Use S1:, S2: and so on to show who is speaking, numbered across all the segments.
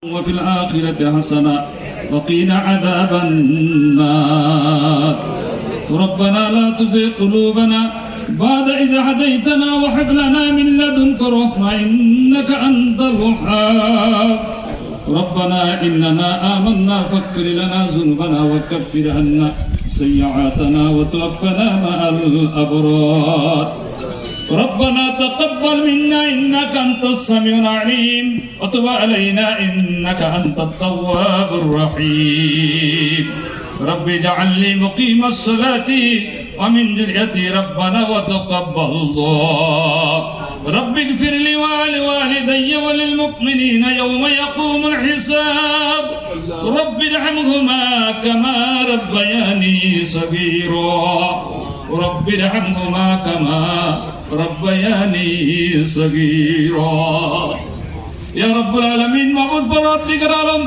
S1: وفي الآخرة حسنة وقنا عذاب النار ربنا لا تزغ قلوبنا بعد إذ هديتنا وهب لنا من لدنك رحمة إنك أنت الوهاب ربنا إننا آمنا فاغفر لنا ذنوبنا وكفر عنا سيئاتنا وتوفنا مع الأبرار ربنا تقبل منا إنك أنت السميع العليم وتب علينا إنك أنت التواب الرحيم رب اجعل لي مقيم الصلاة ومن ذريتي ربنا وتقبل دعاء رب اغفر لي ولوالدي وللمؤمنين يوم يقوم الحساب رب ارحمهما كما ربياني صغيرا رب ارحمهما كما ربياني صغيرا يا رب العالمين মাবুদ পরওয়ারদিগার আলম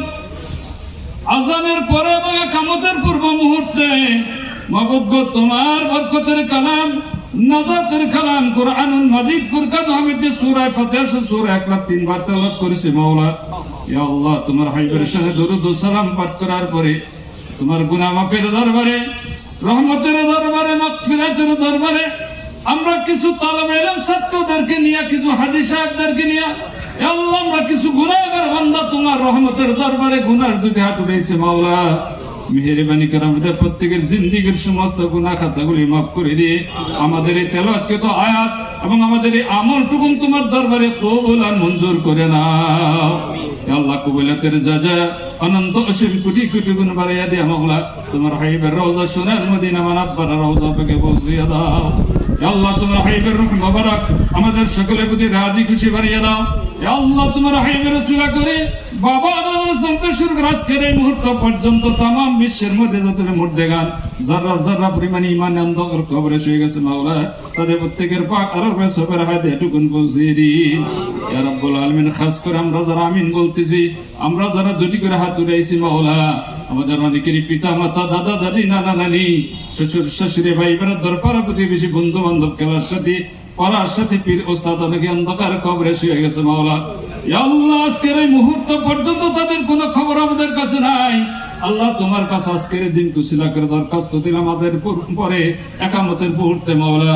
S1: আযানের পরে এবং কিয়ামতের পূর্ব মুহূর্তে মাবুদ গো তোমার বরকতের কালাম নাজাতের কালাম কুরআনুল মাজিদ ফুরকান হামিদে সূরা ফাতিহা সে সূরা 103 বার তেলাওয়াত করেছি মাওলা ইয়া আল্লাহ তোমার হাবিবের সাথে দরুদ ও সালাম পাঠ করার পরে তোমার গুনাহ মাফের দরবারে রহমতের দরবারে মাগফিরাতের দরবারে আমরা কিছু তালেবে ইলম ছাত্রদেরকে নিয়ে কিছু হাজী সাহেবদেরকে নিয়ে হে আল্লাহ আমরা কিছু গুনাহগার বান্দা তোমার রহমতের দরবারে গুনার দুটি হাত উঠাইছে মাওলা মেহেরবানি করে আমাদের প্রত্যেকের জিন্দেগীর সমস্ত গুনাহ খাতাগুলি মাফ করে দিয়ে আমাদের এই তেলাওয়াতকৃত আয়াত এবং আমাদের এই আমলটুকু তোমার দরবারে কবুল আর মঞ্জুর করে নাও হে আল্লাহ কবুলাতের যা অনন্ত অসীম কোটি কোটি গুণ বাড়াইয়া দিয়ে মাওলা তোমার হাবিবের রওজা সোনার মদিনা মানব্বার রওজা থেকে পৌঁছিয়ে দাও হে আল্লাহ তোমার হাবিবের রূহ মোবারক আমাদের সকলের প্রতি রাজি খুশি বাড়িয়ে দাও হে আল্লাহ তোমার হাবিবের উতলা করে বাবা আদম সঙ্গে শুরু আজকের এই মুহূর্ত পর্যন্ত तमाम বিশ্বের মধ্যে যত মুর্দেগান যারা যারা পরিমাণ ঈমান অন্ধকার কবরে শুয়ে গেছে মাওলা তাদের প্রত্যেকের পাক আরবে সবের হাতে এটুকুন পৌঁছিয়ে দিন ইয়া রাব্বুল আলামিন খাস করে আমরা যারা আমিন বলতেছি আমরা যারা দুটি করে হাত উঠাইছি মাওলা আমাদের অনেকেরই পিতা মাতা দাদা দাদি নানা নানি শ্বশুর শাশুড়ি ভাই বোনেদের পাড়া প্রতিবেশী বন্ধু বান্ধব খেলার সাথে পড়ার সাথে পীর ওস্তাদ অনেকে অন্ধকার কবরে শুয়ে গেছে মাওলা ইয়া আল্লাহ আজকের এই মুহূর্ত পর্যন্ত তাদের কোনো খবর আমাদের কাছে নাই আল্লাহ তোমার কাছে আজকের দিন কুশিলা করে দরখাস্ত দিলাম আজের পরে একামতের মুহূর্তে মাওলা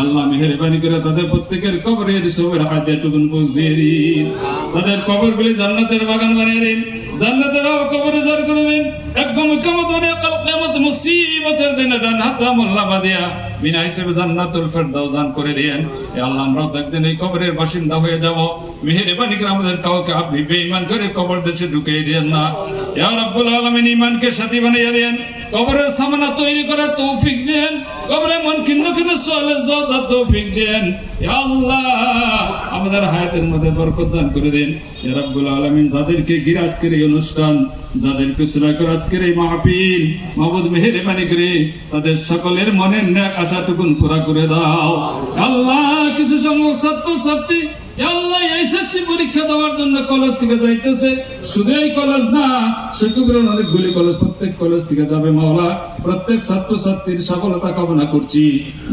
S1: আল্লাহ মেহেরবানি করে তাদের প্রত্যেকের কবরের সবের হাতে টুকুন পৌঁছিয়ে দিন তাদের কবরগুলি জান্নাতের বাগান বানিয়ে দিন জান্নাতের কবরে জার করে দিন একদম কিয়ামত মানে কাল কিয়ামত মুসিবতের দিনে ডান হাতে মোল্লা বাদিয়া বিনা হিসেবে জান্নাতুল ফেরদাউস দান করে দেন হে আল্লাহ আমরা একদিন এই কবরের বাসিন্দা হয়ে যাব মেহেরবানি করে আমাদের কাউকে আপনি বেঈমান করে কবর দেশে ঢুকিয়ে দেন না ইয়া রাব্বুল আলামিন ঈমানকে সাথী বানিয়ে দেন কবরের সামানা তৈরি করার তৌফিক দেন কবরে মন কিন্ন কিন্ন সোয়ালের জওয়াব তৌফিক দেন ইয়া আল্লাহ আমাদের হায়াতের মধ্যে বরকত দান করে দেন ইয়া রাব্বুল আলামিন যাদেরকে ঘিরে আজকের এই অনুষ্ঠান যাদেরকে উসিলা করে আজকের এই মাহফিল মাবুদ মেহেরবানি করে তাদের সকলের মনের নেক আশাটুকুন পুরা করে দাও আল্লাহ কিছু সংখ্যক ছাত্রছাত্রী আল্লাহ এসএসসি পরীক্ষা দেওয়ার জন্য কলেজ থেকে যাইতেছে শুধু এই কলেজ না শিক্ষকগণ অনেকগুলি কলেজ প্রত্যেক কলেজ থেকে যাবে মাওলা প্রত্যেক ছাত্রছাত্রীর সফলতা কামনা করছি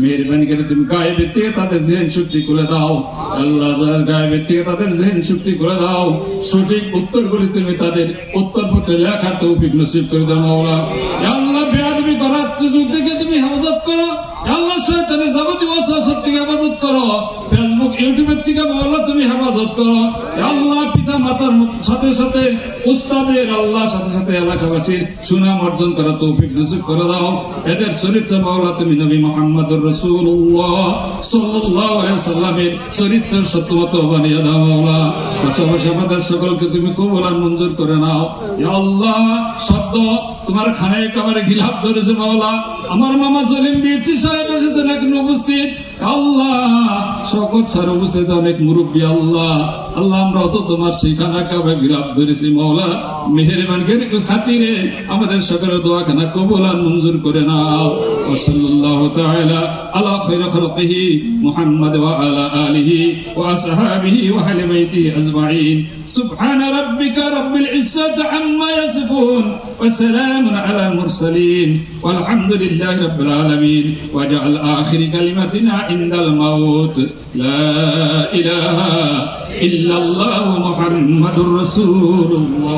S1: মেহেরবানি করে তুমি গায়েবের থেকে তাদের জেহেন শক্তি খুলে দাও আল্লাহ গায়েবের থেকে তাদের জেহেন শক্তি খুলে দাও সঠিক উত্তরগুলি তুমি তাদের উত্তরপত্রে লেখার তৌফিক নসিব করে দাও মাওলা আল্লাহ বেয়াদবি করার সুযোগ থেকে তুমি হেফাজত করো আল্লাহ শয়তানের যাবতীয় ওয়াসওয়াসা থেকে হেফাজত করো ফেসবুক ইউটিউবের থেকে মাওলা তুমি হেফাজত করো আল্লাহ পিতা মাতার সাথে সাথে উস্তাদের আল্লাহ সাথে সাথে এলাকাবাসীর সুনাম অর্জন করা তৌফিক নসিব করে দাও এদের চরিত্র মাওলা তুমি নবী মুহাম্মদুর রাসূলুল্লাহ সাল্লাল্লাহু আলাইহি সাল্লামের চরিত্রের সত্যমত বানিয়ে দাও মাওলা পাশাপাশি আমাদের সকলকে তুমি কবুল আর মঞ্জুর করে নাও ইয়া আল্লাহ শব্দ তোমার খানায় কবরে গিলাফ ধরেছে মাওলা আমার মামা জলিম বিএসসি সাহেব এসেছেন এখন উপস্থিত আল্লাহ শকত স্যার উপস্থিত অনেক মুরব্বী আল্লাহ আল্লাহ আমরা তো তোমার সেখানা কবে গিলাফ ধরেছি মাওলা মেহেরবানি করে খাতিরে আমাদের সকলের দোয়াখানা কবুল আর মঞ্জুর করে নাও সাল্লাল্লাহু তাআলা আলা খায়রি খালকিহি মুহাম্মদ ওয়া আলা আলিহি ওয়া আসহাবিহি ওয়া আহলি বাইতিহি আজমাইন সুবহান রাব্বিকা রাব্বিল ইজ্জাতি আম্মা ইয়াসিফুন وسلام على المرسلين والحمد لله رب العالمين واجعل آخر كلمتنا عند الموت لا إله إلا الله محمد رسول الله